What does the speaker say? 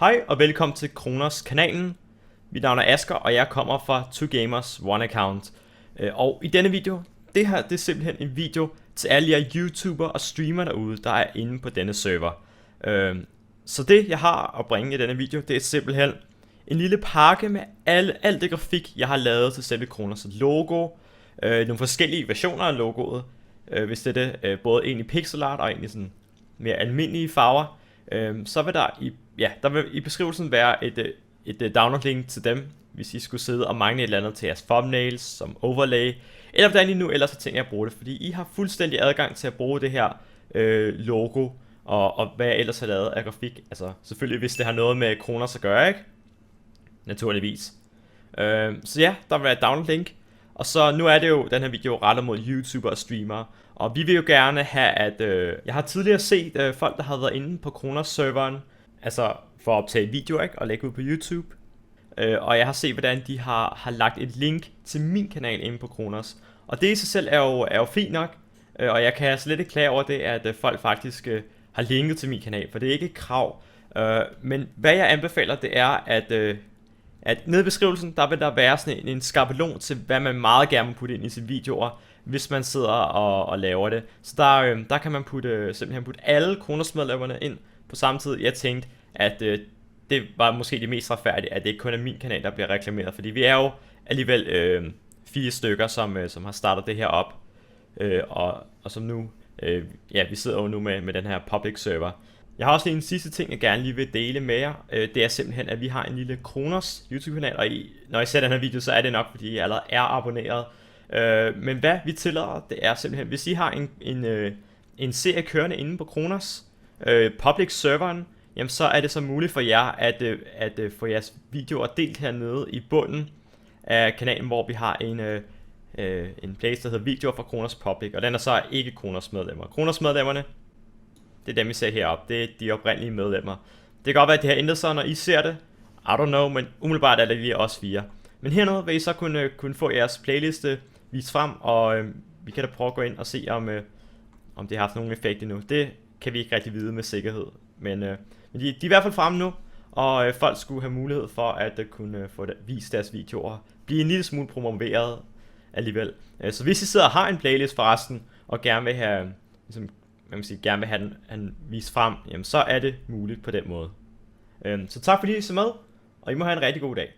Hej og velkommen til Kronos kanalen. Mit navn er Asger, og jeg kommer fra 2Gamers One Account. Og i denne video, det her det er simpelthen en video til alle jer YouTuber og streamer derude, der er inde på denne server. Så det jeg har at bringe i denne video, det er simpelthen en lille pakke med alt det grafik, jeg har lavet til selve Kronos' logo. Nogle forskellige versioner af logoet, hvis det er det, både egentlig pixel art og egentlig sådan mere almindelige farver. Så vil der vil i beskrivelsen være et download link til dem, hvis I skulle sidde og mangle et eller andet til jeres thumbnails som overlay, eller hvordan I nu ellers har tænkt jer at bruge det, fordi I har fuldstændig adgang til at bruge det her logo og hvad jeg ellers har lavet af grafik. Altså selvfølgelig hvis det har noget med Kronos at gøre, ikke? Naturligvis. Så ja, der vil være et download link. Og så nu er det jo den her video rettet mod YouTuber og streamere. Og vi vil jo gerne have, at jeg har tidligere set folk, der har været inde på Kronos-serveren, altså for at optage videoer, ikke, og lægge ud på YouTube. Og jeg har set, hvordan de har lagt et link til min kanal inde på Kronos. Og det i sig selv er jo fint nok. Og jeg kan slet ikke klage over det, at folk faktisk har linket til min kanal, for det er ikke et krav. Men hvad jeg anbefaler, det er, at nede i beskrivelsen, der vil der være sådan en skabelon til, hvad man meget gerne må putte ind i sine videoer, hvis man sidder og laver det. Så der kan man simpelthen putte alle Kronos-medlemmerne ind på samme tid. Jeg tænkte, at det var måske det mest retfærdige, at det ikke kun er min kanal, der bliver reklameret. Fordi vi er jo alligevel 4 stykker, som har startet det her op. Og som nu, vi sidder jo nu med den her public server. Jeg har også lige en sidste ting, jeg gerne lige vil dele med jer. Det er simpelthen, at vi har en lille Kronos YouTube-kanal, og når I ser den her video, så er det nok, fordi I allerede er abonneret. Men hvad vi tillader, det er simpelthen, hvis I har en serie kørende inde på Kronos, public serveren, jamen så er det så muligt for jer at få jeres videoer delt hernede i bunden af kanalen, hvor vi har en playlist, der hedder videoer fra Kronos Public, og den er så ikke Kronos medlemmer. Kronos medlemmerne, det er dem, I ser heroppe. Det er de oprindelige medlemmer. Det kan godt være, at det har ændret sig, når I ser det. I don't know, men umiddelbart er det lige os 4. Men hernede vil I så kunne få jeres playliste vist frem, og vi kan da prøve at gå ind og se, om det har haft nogen effekt endnu. Det kan vi ikke rigtig vide med sikkerhed. Men de er i hvert fald fremme nu, og folk skulle have mulighed for at kunne få vist deres videoer. Blive en lille smule promoveret alligevel. Så hvis I sidder og har en playlist forresten, og gerne vil have gerne vil have den vist frem, jamen så er det muligt på den måde. Så tak fordi I så med, og I må have en rigtig god dag.